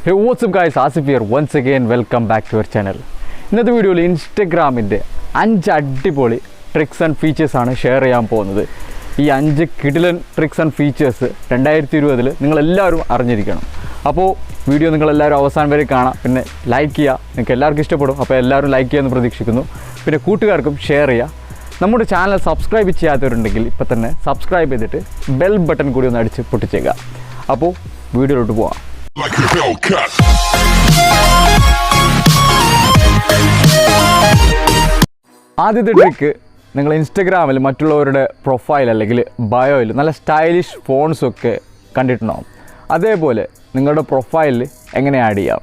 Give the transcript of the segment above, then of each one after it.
Hey, what's up guys, Asif here. Once again, welcome back to our channel. ഇന്നത്തെ വീഡിയോയിൽ ഇൻസ്റ്റഗ്രാമിൻ്റെ 5 അടിപൊളി tricks and features ആണ് share ചെയ്യാൻ പോകുന്നത്. ഈ 5 കിടിലൻ ട്രിക്സ് ആൻഡ് ഫീച്ചേഴ്സ് 2020 നിങ്ങളെല്ലാവരും അറിഞ്ഞിരിക്കണം. അപ്പോൾ വീഡിയോ നിങ്ങളെല്ലാവരും അവസാനം വരെ കാണാം. പിന്നെ ലൈക്ക് ചെയ്യുക, നിങ്ങൾക്ക് എല്ലാവർക്കും ഇഷ്ടപ്പെടും. അപ്പോൾ എല്ലാവരും ലൈക്ക് ചെയ്യുമെന്ന് പ്രതീക്ഷിക്കുന്നു. പിന്നെ കൂട്ടുകാർക്കും ഷെയർ ചെയ്യുക. നമ്മുടെ ചാനൽ സബ്സ്ക്രൈബ് ചെയ്യാത്തവരുണ്ടെങ്കിൽ ഇപ്പോൾ തന്നെ സബ്സ്ക്രൈബ് ചെയ്തിട്ട് ബെൽ ബട്ടൺ കൂടി ഒന്ന് അടിച്ച് പൊട്ടിച്ചേക്കുക. അപ്പോൾ വീഡിയോയിലോട്ട് പോവാം. ആദ്യത്തെ ട്രിക്ക്, നിങ്ങൾ ഇൻസ്റ്റഗ്രാമിൽ മറ്റുള്ളവരുടെ പ്രൊഫൈൽ അല്ലെങ്കിൽ ബയോയിൽ നല്ല സ്റ്റൈലിഷ് ഫോൺസൊക്കെ കണ്ടിട്ടുണ്ടാവും. അതേപോലെ നിങ്ങളുടെ പ്രൊഫൈലിൽ എങ്ങനെ ആഡ് ചെയ്യാം?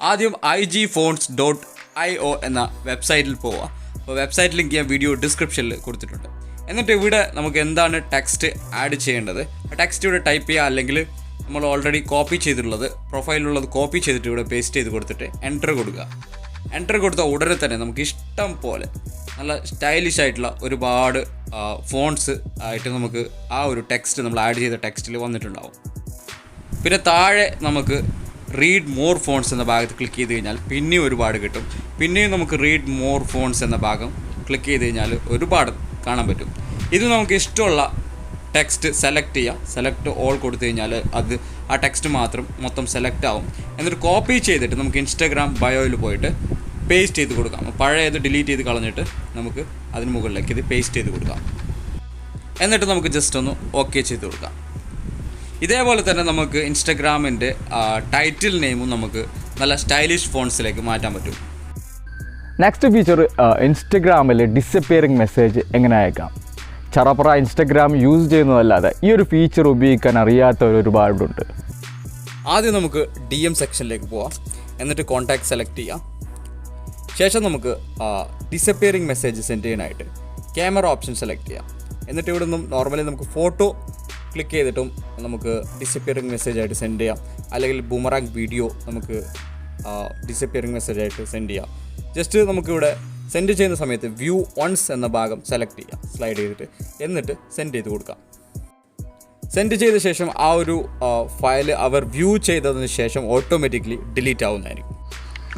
ആദ്യം igphones.io എന്ന വെബ്സൈറ്റിൽ പോവുക. അപ്പോൾ വെബ്സൈറ്റ് ലിങ്ക് ഞാൻ വീഡിയോ ഡിസ്ക്രിപ്ഷനിൽ കൊടുത്തിട്ടുണ്ട്. എന്നിട്ട് ഇവിടെ നമുക്ക് എന്താണ് ടെക്സ്റ്റ് ആഡ് ചെയ്യേണ്ടത്, ടെക്സ്റ്റ് ഇവിടെ ടൈപ്പ് ചെയ്യുക. അല്ലെങ്കിൽ നമ്മൾ ഓൾറെഡി കോപ്പി ചെയ്തിട്ടുള്ളത്, പ്രൊഫൈലിലുള്ളത് കോപ്പി ചെയ്തിട്ട് ഇവിടെ പേസ്റ്റ് ചെയ്ത് കൊടുത്തിട്ട് എൻ്റർ കൊടുക്കുക. എൻ്റർ കൊടുത്ത ഉടനെ തന്നെ നമുക്ക് ഇഷ്ടം പോലെ നല്ല സ്റ്റൈലിഷ് ആയിട്ടുള്ള ഒരുപാട് ഫോൺസ് ആയിട്ട് നമുക്ക് ആ ഒരു ടെക്സ്റ്റ് നമ്മൾ ആഡ് ചെയ്ത ടെക്സ്റ്റിൽ വന്നിട്ടുണ്ടാവും. പിന്നെ താഴെ നമുക്ക് റീഡ് മോർ ഫോൺസ് എന്ന ഭാഗത്ത് ക്ലിക്ക് ചെയ്ത് കഴിഞ്ഞാൽ പിന്നെയും ഒരുപാട് കിട്ടും. പിന്നെയും നമുക്ക് റീഡ് മോർ ഫോൺസ് എന്ന ഭാഗം ക്ലിക്ക് ചെയ്ത് കഴിഞ്ഞാൽ ഒരുപാട് കാണാൻ പറ്റും. ഇത് നമുക്ക് ഇഷ്ടമുള്ള ടെക്സ്റ്റ് സെലക്ട് ചെയ്യുക. സെലക്ട് ഓൾ കൊടുത്തു കഴിഞ്ഞാൽ അത് ആ ടെക്സ്റ്റ് മാത്രം മൊത്തം സെലക്ട് ആവും. എന്നിട്ട് കോപ്പി ചെയ്തിട്ട് നമുക്ക് ഇൻസ്റ്റാഗ്രാം ബയോയിൽ പോയിട്ട് പേസ്റ്റ് ചെയ്ത് കൊടുക്കാം. പഴയത് ഡിലീറ്റ് ചെയ്ത് കളഞ്ഞിട്ട് നമുക്ക് അതിന് മുകളിലേക്ക് ഇത് പേസ്റ്റ് ചെയ്ത് കൊടുക്കാം. എന്നിട്ട് നമുക്ക് ജസ്റ്റ് ഒന്ന് ഓക്കെ ചെയ്ത് കൊടുക്കാം. ഇതേപോലെ തന്നെ നമുക്ക് ഇൻസ്റ്റഗ്രാമിൻ്റെ ടൈറ്റിൽ നെയിമും നമുക്ക് നല്ല സ്റ്റൈലിഷ് ഫോൺസിലേക്ക് മാറ്റാൻ പറ്റും. നെക്സ്റ്റ് ഫീച്ചർ, ഇൻസ്റ്റഗ്രാമിൽ ഡിസപ്പിയറിംഗ് മെസ്സേജ് എങ്ങനെ അയക്കാം? ചറപ്പറ ഇൻസ്റ്റഗ്രാം യൂസ് ചെയ്യുന്നതല്ലാതെ ഈ ഒരു ഫീച്ചർ ഉപയോഗിക്കാൻ അറിയാത്തവർ ഒരുപാടുണ്ട്. ആദ്യം നമുക്ക് DM സെക്ഷനിലേക്ക് പോവാം. എന്നിട്ട് കോൺടാക്ട് സെലക്ട് ചെയ്യാം. ശേഷം നമുക്ക് ഡിസപ്പിയറിംഗ് മെസ്സേജ് സെൻഡ് ചെയ്യാനായിട്ട് ക്യാമറ ഓപ്ഷൻ സെലക്ട് ചെയ്യാം. എന്നിട്ട് ഇവിടെ നിന്നും നോർമലി നമുക്ക് ഫോട്ടോ ക്ലിക്ക് ചെയ്തിട്ടും നമുക്ക് ഡിസപ്പിയറിംഗ് മെസ്സേജ് ആയിട്ട് സെൻഡ് ചെയ്യാം. അല്ലെങ്കിൽ ബൂമറാങ് വീഡിയോ നമുക്ക് ഡിസപ്പിയറിംഗ് മെസ്സേജ് ആയിട്ട് സെൻഡ് ചെയ്യാം. ജസ്റ്റ് നമുക്കിവിടെ സെൻഡ് ചെയ്യുന്ന സമയത്ത് വ്യൂ വൺസ് എന്ന ഭാഗം സെലക്ട് ചെയ്യുക, സ്ലൈഡ് ചെയ്തിട്ട്. എന്നിട്ട് സെൻഡ് ചെയ്ത് കൊടുക്കാം. സെൻഡ് ചെയ്ത ശേഷം ആ ഒരു ഫയൽ അവർ വ്യൂ ചെയ്തതിന് ശേഷം ഓട്ടോമാറ്റിക്കലി ഡിലീറ്റ് ആവുന്നതായിരിക്കും.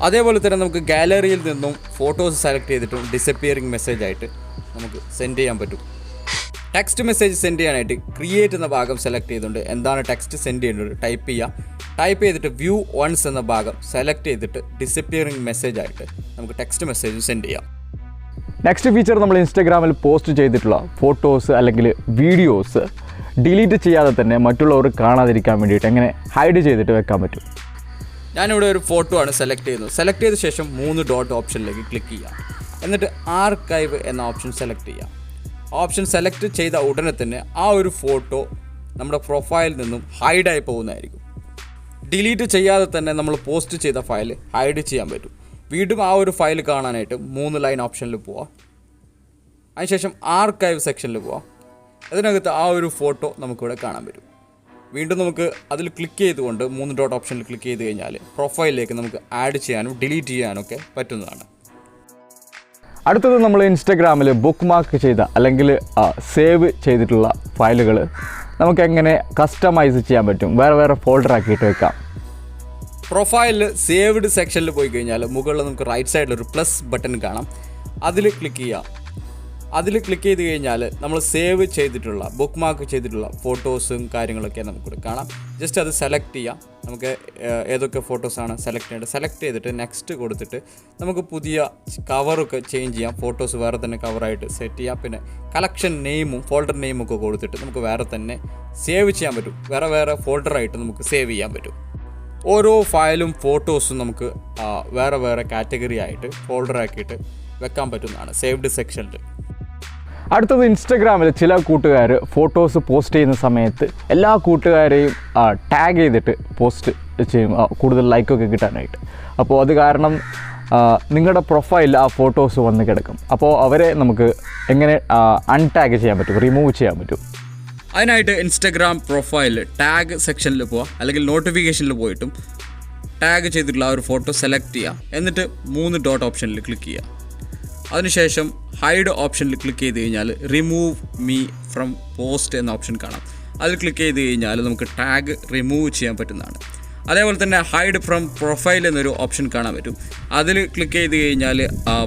അതേപോലെ തന്നെ നമുക്ക് ഗാലറിയിൽ നിന്നും ഫോട്ടോസ് സെലക്ട് ചെയ്തിട്ടും ഡിസപ്പിയറിംഗ് മെസ്സേജ് ആയിട്ട് നമുക്ക് സെൻഡ് ചെയ്യാൻ പറ്റും. ടെക്സ്റ്റ് മെസ്സേജ് സെൻഡ് ചെയ്യാനായിട്ട് ക്രിയേറ്റ് എന്ന ഭാഗം സെലക്ട് ചെയ്തുകൊണ്ട് എന്താണ് ടെക്സ്റ്റ് സെൻഡ് ചെയ്യേണ്ടത് ടൈപ്പ് ചെയ്യുക. ടൈപ്പ് ചെയ്തിട്ട് വ്യൂ വൺസ് എന്ന ഭാഗം സെലക്ട് ചെയ്തിട്ട് ഡിസപ്പിയറിംഗ് മെസ്സേജ് ആയിട്ട് നമുക്ക് ടെക്സ്റ്റ് മെസ്സേജ് സെൻഡ് ചെയ്യാം. നെക്സ്റ്റ് ഫീച്ചർ, നമ്മൾ ഇൻസ്റ്റഗ്രാമിൽ പോസ്റ്റ് ചെയ്തിട്ടുള്ള ഫോട്ടോസ് അല്ലെങ്കിൽ വീഡിയോസ് ഡിലീറ്റ് ചെയ്യാതെ തന്നെ മറ്റുള്ളവർ കാണാതിരിക്കാൻ വേണ്ടിയിട്ട് എങ്ങനെ ഹൈഡ് ചെയ്തിട്ട് വെക്കാൻ പറ്റും? ഞാനിവിടെ ഒരു ഫോട്ടോ ആണ് സെലക്ട് ചെയ്യുന്നത്. സെലക്ട് ചെയ്ത ശേഷം 3 ഡോട്ട് ഓപ്ഷനിലേക്ക് ക്ലിക്ക് ചെയ്യാം. എന്നിട്ട് ആർക്കൈവ് എന്ന ഓപ്ഷൻ സെലക്ട് ചെയ്യാം. ഓപ്ഷൻ സെലക്ട് ചെയ്ത ഉടനെ തന്നെ ആ ഒരു ഫോട്ടോ നമ്മുടെ പ്രൊഫൈലിൽ നിന്നും ഹൈഡായി പോകുന്നതായിരിക്കും. ഡിലീറ്റ് ചെയ്യാതെ തന്നെ നമ്മൾ പോസ്റ്റ് ചെയ്ത ഫയൽ ഹൈഡ് ചെയ്യാൻ പറ്റും. വീണ്ടും ആ ഒരു ഫയൽ കാണാനായിട്ട് 3 ലൈൻ ഓപ്ഷനിൽ പോവാം. അതിനുശേഷം ആർക്കൈവ് സെക്ഷനിൽ പോവാം. അതിനകത്ത് ആ ഒരു ഫോട്ടോ നമുക്കിവിടെ കാണാൻ പറ്റും. വീണ്ടും നമുക്ക് അതിൽ ക്ലിക്ക് ചെയ്തുകൊണ്ട് 3 ഡോട്ട് ഓപ്ഷനിൽ ക്ലിക്ക് ചെയ്ത് കഴിഞ്ഞാൽ പ്രൊഫൈലിലേക്ക് നമുക്ക് ആഡ് ചെയ്യാനും ഡിലീറ്റ് ചെയ്യാനും ഒക്കെ പറ്റുന്നതാണ്. അടുത്തത്, നമ്മൾ ഇൻസ്റ്റഗ്രാമിൽ ബുക്ക് മാർക്ക് ചെയ്ത അല്ലെങ്കിൽ സേവ് ചെയ്തിട്ടുള്ള ഫയലുകൾ നമുക്ക് എങ്ങനെ കസ്റ്റമൈസ് ചെയ്യാൻ പറ്റും? വേറെ ഫോൾഡർ ആക്കിയിട്ട് വെക്കാം. പ്രൊഫൈലിൽ സേവ്ഡ് സെക്ഷനിൽ പോയി കഴിഞ്ഞാൽ മുകളിൽ നമുക്ക് റൈറ്റ് സൈഡിൽ ഒരു പ്ലസ് ബട്ടൺ കാണാം. അതിൽ ക്ലിക്ക് ചെയ്യാം. അതിൽ ക്ലിക്ക് ചെയ്ത് കഴിഞ്ഞാൽ നമ്മൾ സേവ് ചെയ്തിട്ടുള്ള ബുക്ക് മാർക്ക് ചെയ്തിട്ടുള്ള ഫോട്ടോസും കാര്യങ്ങളൊക്കെ നമുക്കിവിടെ കാണാം. ജസ്റ്റ് അത് സെലക്ട് ചെയ്യാം. നമുക്ക് ഏതൊക്കെ ഫോട്ടോസാണ് സെലക്ട് ചെയ്യേണ്ടത് സെലക്ട് ചെയ്തിട്ട് നെക്സ്റ്റ് കൊടുത്തിട്ട് നമുക്ക് പുതിയ കവറൊക്കെ ചേഞ്ച് ചെയ്യാം. ഫോട്ടോസ് വേറെ തന്നെ കവറായിട്ട് സെറ്റ് ചെയ്യാം. പിന്നെ കളക്ഷൻ നെയിമും ഫോൾഡർ നെയിമും ഒക്കെ കൊടുത്തിട്ട് നമുക്ക് വേറെ തന്നെ സേവ് ചെയ്യാൻ പറ്റും. വേറെ ഫോൾഡറായിട്ട് നമുക്ക് സേവ് ചെയ്യാൻ പറ്റും. ഓരോ ഫയലും ഫോട്ടോസും നമുക്ക് വേറെ കാറ്റഗറി ആയിട്ട് ഫോൾഡറാക്കിയിട്ട് വെക്കാൻ പറ്റുന്നതാണ് സേവ്ഡ് സെക്ഷനിൽ. അടുത്തത്, ഇൻസ്റ്റഗ്രാമിൽ ചില കൂട്ടുകാർ ഫോട്ടോസ് പോസ്റ്റ് ചെയ്യുന്ന സമയത്ത് എല്ലാ കൂട്ടുകാരെയും ടാഗ് ചെയ്തിട്ട് പോസ്റ്റ് ചെയ്യും, കൂടുതൽ ലൈക്കൊക്കെ കിട്ടാനായിട്ട്. അപ്പോൾ അത് കാരണം നിങ്ങളുടെ പ്രൊഫൈലിൽ ആ ഫോട്ടോസ് വന്ന് കിടക്കും. അപ്പോൾ അവരെ നമുക്ക് എങ്ങനെ അൺടാഗ് ചെയ്യാൻ പറ്റും, റിമൂവ് ചെയ്യാൻ പറ്റും? അതിനായിട്ട് ഇൻസ്റ്റഗ്രാം പ്രൊഫൈൽ ടാഗ് സെക്ഷനിൽ പോവുക. അല്ലെങ്കിൽ നോട്ടിഫിക്കേഷനിൽ പോയിട്ടും ടാഗ് ചെയ്തിട്ടുള്ള ആ ഒരു ഫോട്ടോ സെലക്ട് ചെയ്യുക. എന്നിട്ട് 3 ഡോട്ട് ഓപ്ഷനിൽ ക്ലിക്ക് ചെയ്യുക. അതിനുശേഷം ഹൈഡ് ഓപ്ഷനിൽ ക്ലിക്ക് ചെയ്ത് കഴിഞ്ഞാൽ റിമൂവ് മീ ഫ്രം പോസ്റ്റ് എന്ന ഓപ്ഷൻ കാണാം. അതിൽ ക്ലിക്ക് ചെയ്ത് കഴിഞ്ഞാൽ നമുക്ക് ടാഗ് റിമൂവ് ചെയ്യാൻ പറ്റുന്നതാണ്. അതേപോലെ തന്നെ ഹൈഡ് ഫ്രം പ്രൊഫൈൽ എന്നൊരു ഓപ്ഷൻ കാണാൻ പറ്റും. അതിൽ ക്ലിക്ക് ചെയ്ത് കഴിഞ്ഞാൽ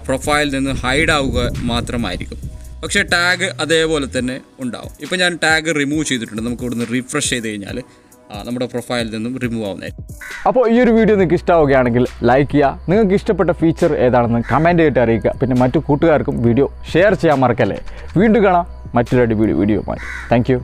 പ്രൊഫൈലിൽ നിന്ന് ഹൈഡ് ആവുക മാത്രമായിരിക്കും. പക്ഷേ ടാഗ് അതേപോലെ തന്നെ ഉണ്ടാവും. ഇപ്പോൾ ഞാൻ ടാഗ് റിമൂവ് ചെയ്തിട്ടുണ്ട്. നമുക്ക് ഇവിടുന്ന് റീഫ്രഷ് ചെയ്ത് കഴിഞ്ഞാൽ നമ്മുടെ പ്രൊഫൈലിൽ നിന്നും റിമൂവ് ആവുന്നതായിരിക്കും. അപ്പോൾ ഈ ഒരു വീഡിയോ നിങ്ങൾക്ക് ഇഷ്ടമാവുകയാണെങ്കിൽ ലൈക്ക് ചെയ്യുക. നിങ്ങൾക്ക് ഇഷ്ടപ്പെട്ട ഫീച്ചർ ഏതാണെന്ന് കമൻറ്റ് ചെയ്തിട്ട് അറിയിക്കുക. പിന്നെ മറ്റു കൂട്ടുകാർക്കും വീഡിയോ ഷെയർ ചെയ്യാൻ മറക്കല്ലേ. വീണ്ടും കാണാം മറ്റൊരു അടിപൊളി വീഡിയോയുമായി. Thank you.